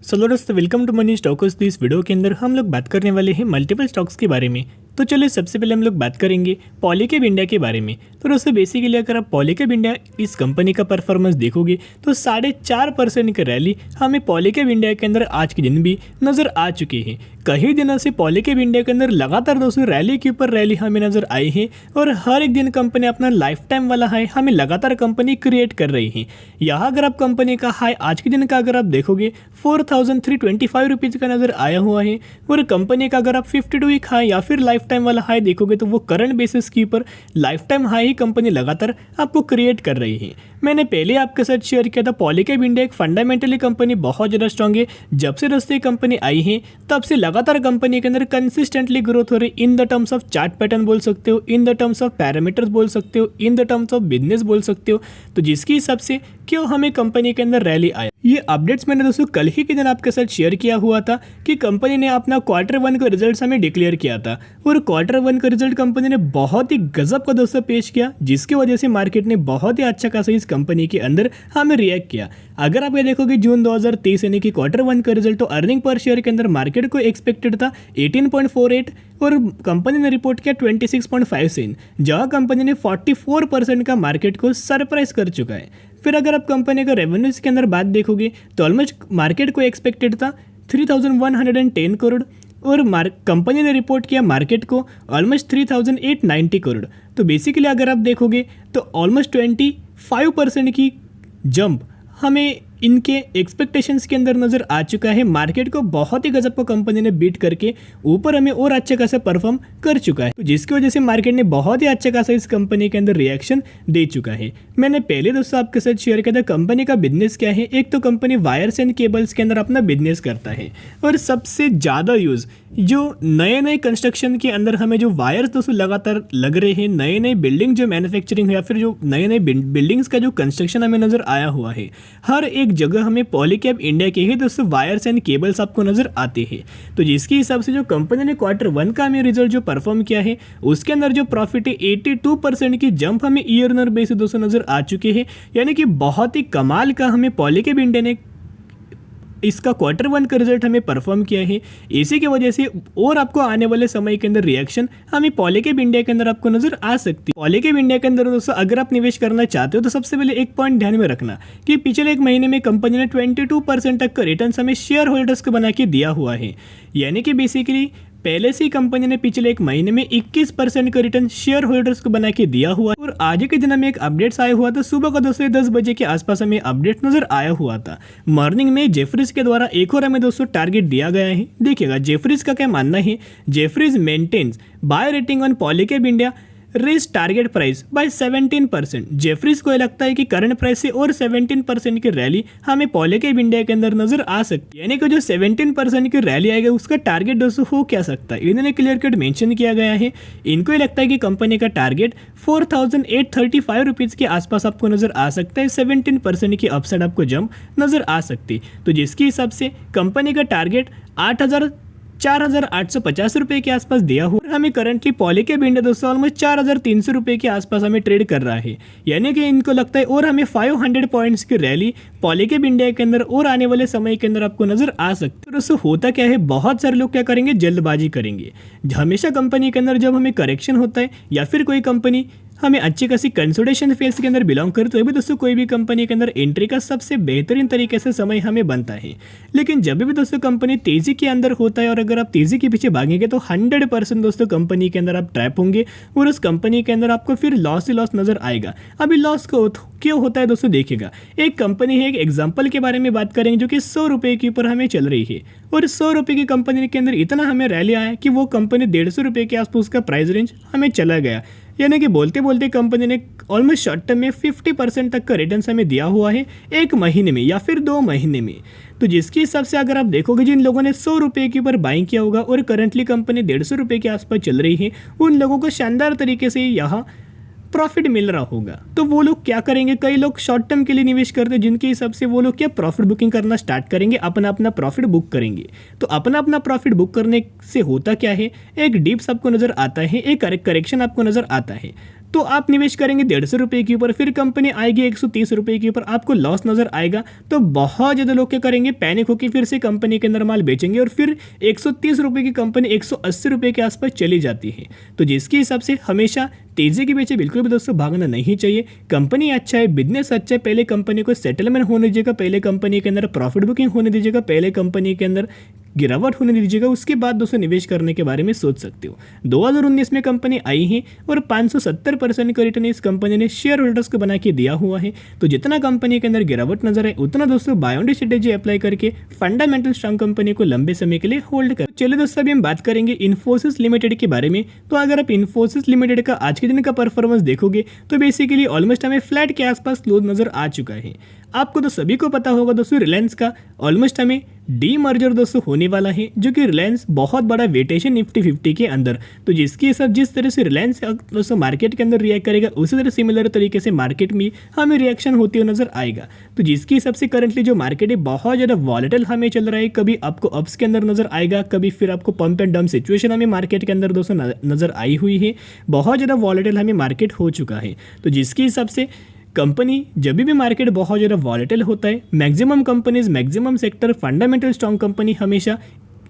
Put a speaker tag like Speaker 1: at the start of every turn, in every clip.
Speaker 1: सो दोस्तों welcome to money stocks. तो इस वीडियो के अंदर हम लोग बात करने वाले हैं मल्टीपल स्टॉक्स के बारे में। तो चलिए सबसे पहले हम लोग बात करेंगे पॉलीकैब इंडिया के बारे में। तो दोस्तों बेसिकली अगर आप पॉलीकैब इंडिया इस कंपनी का परफॉर्मेंस देखोगे तो 4.5% की रैली हमें पॉलीकैब इंडिया के अंदर आज के दिन भी नजर आ चुकी है। कई दिनों से पॉलीकैब इंडिया के अंदर लगातार दोस्तों रैली के ऊपर रैली हमें नजर आई है और हर एक दिन कंपनी अपना लाइफ टाइम वाला हाई हमें लगातार कंपनी क्रिएट कर रही है। यहाँ अगर आप कंपनी का हाई आज के दिन का अगर आप देखोगे 4,325 रुपीज़ का नजर आया हुआ है और कंपनी का अगर आप 52 वीक हाई या फिर लाइफ टाइम वाला हाई देखोगे तो वो करंट बेसिस के ऊपर लाइफ टाइम हाई ही कंपनी लगातार आपको क्रिएट कर रही है। मैंने पहले आपके साथ शेयर किया था पॉलीकैब इंडिया एक फंडामेंटली कंपनी बहुत ज़्यादा स्ट्रांग है। जब से दोस्तों कंपनी आई है तब से लगातार कंपनी के अंदर कंसिस्टेंटली ग्रोथ हो रही। In the terms of chart pattern बोल सकते हो, in the terms of parameters बोल सकते हो, in the terms of business बोल सकते हो। तो जिसके हिसाब से क्यों हमें कंपनी के अंदर रैली आया, ये अपडेट्स मैंने दोस्तों कल ही के दिन आपके साथ शेयर किया हुआ था कि कंपनी ने अपना Q1 का रिजल्ट हमें डिक्लेयर किया था और Q1 का रिजल्ट कंपनी ने बहुत ही गजब का दोस्तों पेश किया, जिसकी वजह से मार्केट ने बहुत ही अच्छा खासा इस कंपनी के अंदर हमें रिएक्ट किया। अगर आप ये देखोगे जून 2023 यानी कि Q1 का रिजल्ट तो अर्निंग पर शेयर के अंदर मार्केट को एक्सपेक्टेड था 18.48 और कंपनी ने रिपोर्ट किया 26.57, जहां कंपनी ने 44% का मार्केट को सरप्राइज कर चुका है। फिर अगर आप कंपनी का रेवेन्यूज के अंदर बात देखोगे तो ऑलमोस्ट मार्केट को एक्सपेक्टेड था 3,110 करोड़ और कंपनी ने रिपोर्ट किया मार्केट को ऑलमोस्ट 3,890 करोड़। तो बेसिकली अगर आप देखोगे तो ऑलमोस्ट 25% की जंप हमें इनके एक्सपेक्टेशंस के अंदर नज़र आ चुका है। मार्केट को बहुत ही गजब को कंपनी ने बीट करके ऊपर हमें और अच्छा खासा परफॉर्म कर चुका है, तो जिसकी वजह से मार्केट ने बहुत ही अच्छा खासा इस कंपनी के अंदर रिएक्शन दे चुका है। मैंने पहले दोस्तों आपके साथ शेयर किया था कंपनी का बिजनेस क्या है। एक तो कंपनी वायर्स एंड केबल्स के अंदर अपना बिजनेस करता है और सबसे ज़्यादा यूज़ जो नए नए कंस्ट्रक्शन के अंदर हमें जो वायर्स दोस्तों लगातार लग रहे हैं, नए नए बिल्डिंग जो मैन्युफैक्चरिंग या फिर जो नए नए बिल्डिंग्स का जो कंस्ट्रक्शन हमें नज़र आया हुआ है, हर एक जगह हमें पॉलीकैब इंडिया के ही दोस्तों वायर्स एंड केबल्स आपको नजर आते हैं। तो जिसके हिसाब से जो कंपनी ने Q1 का हमें रिजल्ट जो परफॉर्म किया है उसके अंदर जो प्रॉफिट है 82% की जंप हमें ईयर ऑन ईयर बेसिस दोस्तों नजर आ चुके हैं। यानी कि बहुत ही कमाल का हमें पॉलीकैब इंडिया ने इसका Q1 का रिजल्ट हमें परफॉर्म किया है। इसी की वजह से और आपको आने वाले समय के अंदर रिएक्शन हमें पॉलीकैब इंडिया के अंदर आपको नजर आ सकती है। पॉलीकैब इंडिया के अंदर दोस्तों अगर आप निवेश करना चाहते हो तो सबसे पहले एक पॉइंट ध्यान में रखना कि पिछले एक महीने में कंपनी ने 22% तक का रिटर्न हमें शेयर होल्डर्स को बना के दिया हुआ है। यानी कि बेसिकली पहले से ही कंपनी ने पिछले एक महीने में 21% का रिटर्न शेयर होल्डर्स को बना के दिया हुआ है। और आज के दिन में एक अपडेट्स आया हुआ था, सुबह का दोस्तों 10 बजे के आसपास हमें अपडेट नजर आया हुआ था। मॉर्निंग में जेफरीज के द्वारा एक और हमें दोस्तों टारगेट दिया गया है। देखिएगा जेफरीज का क्या मानना है, Jefferies maintains buy rating on Polycab India raise target price by 17%। Jefferies को लगता है कि करंट प्राइस से और 17% की रैली हमें पॉलीकैब इंडिया के अंदर नजर आ सकती है। यानी कि जो 17% की रैली आएगा उसका टारगेट दोस्तों हो क्या सकता है, इन्होंने क्लियर कट मेंशन किया गया है। इनको ये लगता है कि कंपनी का टारगेट 4,835 रुपीज़ के आसपास आपको नजर आ सकता है। 17% की अपसाइड आपको जंप नजर आ सकती है। तो जिसके हिसाब से कंपनी का टारगेट 4,850 रुपये के आसपास दिया हुआ है। हमें करंटली पॉलीकैब इंडिया दोस्तों ऑलमोस्ट 4,300 रुपये के आसपास हमें ट्रेड कर रहा है। यानी कि इनको लगता है और हमें 500 पॉइंट्स की रैली पॉलीकैब इंडिया के अंदर और आने वाले समय के अंदर आपको नजर आ सकती है। तो दोस्तों होता क्या है, बहुत सारे लोग क्या करेंगे, जल्दबाजी करेंगे। हमेशा कंपनी के अंदर जब हमें करेक्शन होता है या फिर कोई कंपनी हमें अच्छी खासी कंसोलिडेशन फेज के अंदर बिलोंग करे तो भी दोस्तों कोई भी कंपनी के अंदर एंट्री का सबसे बेहतरीन तरीके से समय हमें बनता है। लेकिन जब भी दोस्तों कंपनी तेजी के अंदर होता है और अगर आप तेजी के पीछे भागेंगे तो 100% दोस्तों कंपनी के अंदर आप ट्रैप होंगे और उस कंपनी के अंदर आपको फिर लॉस ही लॉस नजर आएगा। अभी लॉस को क्यों होता है दोस्तों, देखिएगा एक कंपनी है, एक एग्जाम्पल के बारे में बात करेंगे जो कि 100 रुपये के ऊपर हमें चल रही है और 100 रुपये की कंपनी के अंदर इतना हमें रैली आया कि वो कंपनी 150 रुपये के आसपास का प्राइस रेंज हमें चला गया। यानी कि बोलते बोलते कंपनी ने ऑलमोस्ट शॉर्ट टर्म में 50% तक का रिटर्न हमें दिया हुआ है एक महीने में या फिर 2 महीने में। तो जिसके हिसाब से अगर आप देखोगे जिन लोगों ने 100 रुपये के ऊपर बाइंग किया होगा और करंटली कंपनी 150 रुपये के आसपास चल रही है, उन लोगों को शानदार तरीके से यहाँ प्रॉफिट मिल रहा होगा। तो वो लोग क्या करेंगे, कई लोग शॉर्ट टर्म के लिए निवेश करते हैं, जिनके हिसाब से वो लोग क्या प्रॉफिट बुकिंग करना स्टार्ट करेंगे, अपना अपना प्रॉफिट बुक करेंगे। तो अपना अपना प्रॉफिट बुक करने से होता क्या है, एक डिप्स आपको नजर आता है, एक करेक्शन आपको नजर आता है। तो आप निवेश करेंगे 150 रुपये के ऊपर, फिर कंपनी आएगी 130 रुपये के ऊपर, आपको लॉस नजर आएगा, तो बहुत ज़्यादा लोग क्या करेंगे, पैनिक होकर फिर से कंपनी के अंदर माल बेचेंगे और फिर 130 रुपये की कंपनी 180 रुपये के आसपास चली जाती है। तो जिसके हिसाब से हमेशा तेजी के पीछे बिल्कुल भी दोस्तों भागना नहीं चाहिए। कंपनी अच्छा है, बिजनेस अच्छा है, पहले कंपनी को सेटलमेंट होने दीजिएगा, पहले कंपनी के अंदर प्रॉफिट बुकिंग होने दीजिएगा, पहले कंपनी के अंदर गिरावट होने दीजिएगा, उसके बाद दोस्तों निवेश करने के बारे में सोच सकते हो। 2019 में कंपनी आई है और 570% का रिटर्न इस कंपनी ने शेयर होल्डर्स को बना के दिया हुआ है। तो जितना कंपनी के अंदर गिरावट नजर है उतना दोस्तों buy on dip strategy apply करके फंडामेंटल स्ट्रांग कंपनी को लंबे समय के लिए होल्ड कर। चलिए दोस्तों अभी हम बात करेंगे इन्फोसिस लिमिटेड के बारे में। तो अगर आप इन्फोसिस लिमिटेड का आज के दिन का परफॉर्मेंस देखोगे तो बेसिकली ऑलमोस्ट हमें फ्लैट के आसपास क्लोज नजर आ चुका है। आपको तो सभी को पता होगा दोस्तों रिलायंस का ऑलमोस्ट हमें डी मर्जर दोस्तों होने वाला है, जो कि रिलायंस बहुत बड़ा वेटेज है निफ्टी 50 के अंदर। तो जिसके हिसाब जिस तरह से रिलायंस दोस्तों मार्केट के अंदर रिएक्ट करेगा उसी तरह सिमिलर तरीके से मार्केट में हमें रिएक्शन होते हुए नजर आएगा। तो जिसके हिसाब से करंटली जो मार्केट है बहुत ज़्यादा वॉलेटाइल हमें चल रहा है, कभी आपको अप्स के अंदर नजर आएगा, कभी फिर आपको पंप एंड डंप सिचुएशन हमें मार्केट के अंदर दोस्तों नजर आई हुई है। बहुत ज़्यादा वॉलेटाइल हमें मार्केट हो चुका है। तो जिसके हिसाब से कंपनी जब भी मार्केट बहुत ज़्यादा वॉलेटाइल होता है, maximum companies maximum sector fundamental strong company हमेशा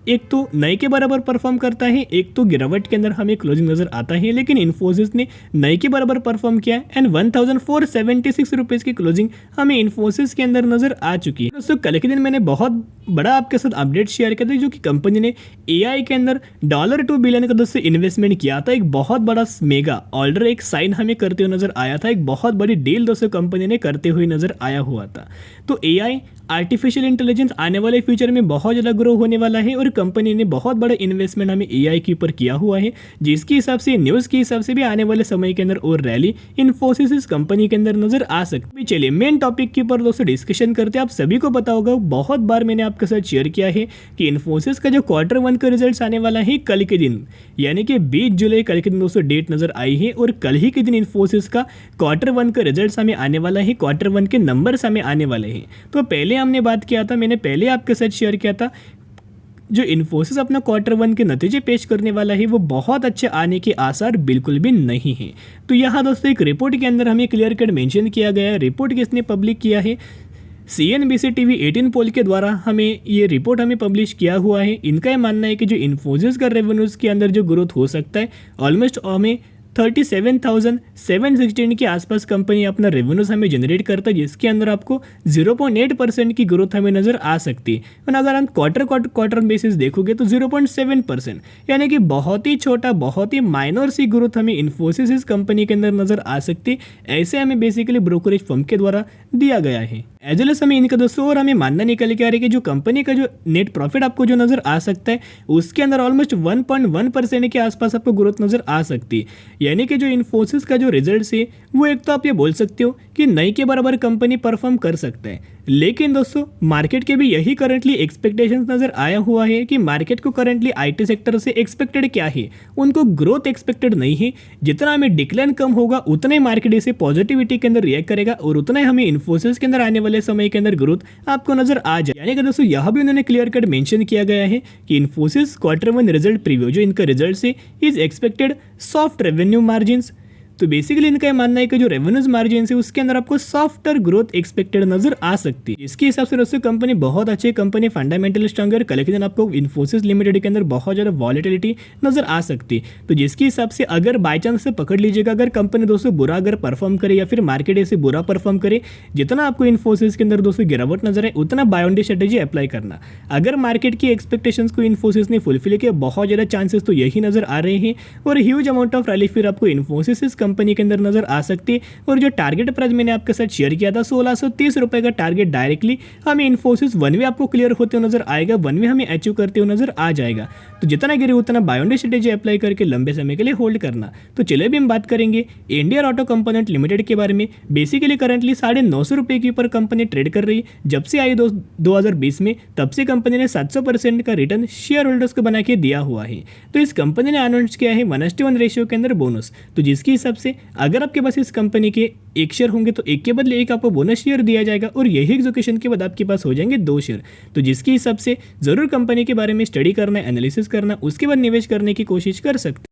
Speaker 1: एक तो नए के बराबर परफॉर्म करता है, एक तो गिरावट के अंदर हमें क्लोजिंग नजर आता है। लेकिन इन्फोसिस ने नए के बराबर परफॉर्म किया है एंड 1476 रुपीज़ की क्लोजिंग हमें इन्फोसिस के अंदर नजर आ चुकी है। दोस्तों कल के दिन मैंने बहुत बड़ा आपके साथ अपडेट शेयर किया था, जो कि कंपनी ने AI के अंदर $2 बिलियन का दोस्तों इन्वेस्टमेंट किया था। एक बहुत बड़ा मेगा ऑर्डर एक साइन हमें करते हुए नजर आया था, एक बहुत बड़ी डील दोस्तों कंपनी ने करते हुए नजर आया हुआ था। तो AI आर्टिफिशियल इंटेलिजेंस आने वाले फ्यूचर में बहुत ज़्यादा ग्रो होने वाला है और कंपनी ने बहुत बड़ा इन्वेस्टमेंट हमें AI के ऊपर किया हुआ है, जिसके हिसाब से न्यूज़ के हिसाब से भी आने वाले समय के अंदर और रैली इन्फोसिस इस कंपनी के अंदर नजर आ सकती है। चलिए मेन टॉपिक के ऊपर दोस्तों डिस्कशन करते हैं। आप सभी को पता होगा, बहुत बार मैंने आपके साथ शेयर किया है कि इन्फोसिस का जो Q1 का रिजल्ट आने वाला है कल के दिन, यानी कि 20 जुलाई कल के दिन दोस्तों डेट नजर आई है और कल ही के दिन इन्फोसिस का Q1 का रिजल्ट हमें आने वाला है, Q1 के नंबर्स हमें आने वाले हैं। तो पहले हमने बात किया था, मैंने पहले आपके साथ शेयर किया था, जो इन्फोसिस अपना Q1 के नतीजे पेश करने वाला है वो बहुत अच्छे आने के आसार बिल्कुल भी नहीं है। तो यहाँ दोस्तों एक रिपोर्ट के अंदर हमें क्लियर कट मेंशन किया गया है। रिपोर्ट किसने पब्लिक किया है? CNBC TV 18 पोल के द्वारा हमें ये रिपोर्ट हमें पब्लिश किया हुआ है। इनका ये मानना है कि जो इन्फोसिस का रेवेन्यूज़ के अंदर जो ग्रोथ हो सकता है ऑलमोस्ट हमें 37,716 के आसपास कंपनी अपना रेवेन्यूज हमें जनरेट करता है, जिसके अंदर आपको 0.8% की ग्रोथ हमें नजर आ सकती है। और अगर हम क्वार्टर बेसिस देखोगे तो 0.7%, यानी कि बहुत ही छोटा बहुत ही माइनर सी ग्रोथ हमें इन्फोसिस इस कंपनी के अंदर नजर आ सकती है। ऐसे हमें बेसिकली ब्रोकरेज फर्म के द्वारा दिया गया है। एज वेल एस हमें इनका दोस्तों और हमें मानना निकल के आ रही है कि जो कंपनी का जो नेट प्रॉफिट आपको जो नजर आ सकता है उसके अंदर ऑलमोस्ट 1.1% के आसपास आपको ग्रोथ नजर आ सकती है। यानी कि जो इन्फोसिस का जो रिजल्ट है वो एक तो आप ये बोल सकते हो कि नई के बराबर कंपनी परफॉर्म कर सकता है। लेकिन दोस्तों मार्केट के भी यही करंटली एक्सपेक्टेशंस नजर आया हुआ है कि मार्केट को करंटली IT सेक्टर से एक्सपेक्टेड क्या है, उनको ग्रोथ एक्सपेक्टेड नहीं है। जितना हमें डिक्लाइन कम होगा उतना ही मार्केट इसे पॉजिटिविटी के अंदर रिएक्ट करेगा और उतना ही हमें इन्फोसिस के अंदर आने वाले समय के अंदर ग्रोथ आपको नजर आ जाए। यानी कि दोस्तों यह भी उन्होंने क्लियर कट मेंशन किया गया है कि इन्फोसिस Q1 रिजल्ट प्रीव्यू जो इनका रिजल्ट से is expected soft revenue margins. तो बेसिकली इनका ये मानना है कि जो रेवेन्यूज मार्जिन है उसके अंदर आपको सॉफ्टर ग्रोथ एक्सपेक्टेड नजर आ सकती है। इसके हिसाब से दोस्तों कंपनी बहुत अच्छी कंपनी फंडामेंटल स्ट्रॉन्ग है। कल के दिन आपको इन्फोसिस लिमिटेड के अंदर बहुत ज़्यादा वॉलेटिलिटी नजर आ सकती है। तो जिसके हिसाब से अगर बाई चांस से पकड़ लीजिएगा, अगर कंपनी दोस्तों बुरा अगर परफॉर्म करे या फिर मार्केट ऐसे बुरा परफॉर्म करे, जितना आपको इन्फोसिस के अंदर दोस्तों गिरावट नजर है उतना buy on dip strategy apply करना। अगर मार्केट की एक्सपेक्टेशंस को इन्फोसिस ने फुलफिल किया, बहुत ज़्यादा चांसेस तो यही नजर आ रहे हैं और ह्यूज अमाउंट ऑफ रैली फिर आपको इन्फोसिस इस कंपनी के अंदर नजर आ सकती है। और जो टारगेट प्राइस मैंने आपके साथ शेयर किया था 1630 रुपए का टारगेट डायरेक्टली हमें इन्फोसिस 1 वे आपको क्लियर होते हुए नजर आएगा, 1 वे हमें अचीव करते हुए नजर आ जाएगा। तो जितना गिरे उतना buy on dip strategy apply करके लंबे समय के लिए होल्ड करना। तो चलिए भी हम बात करेंगे इंडियन ऑटो कंपोनेंट लिमिटेड के बारे में। बेसिकली करंटली 950 रुपए के ऊपर कंपनी ट्रेड कर रही है। जब से आई 2020 में तब से कंपनी ने 700% का रिटर्न शेयर होल्डर्स को बना के दिया हुआ है। तो इस कंपनी ने अनाउंस किया है 1:1 रेशियो के अंदर बोनस। तो जिसके हिसाब से अगर आपके पास इस कंपनी के 1 शेयर होंगे तो 1 के बदले 1 आपको बोनस शेयर दिया जाएगा और यही एग्जीक्यूशन के बाद आपके पास हो जाएंगे 2 शेयर। तो जिसके हिसाब से जरूर कंपनी के बारे में स्टडी करना, एनालिसिस करना, उसके बाद निवेश करने की कोशिश कर सकते हैं।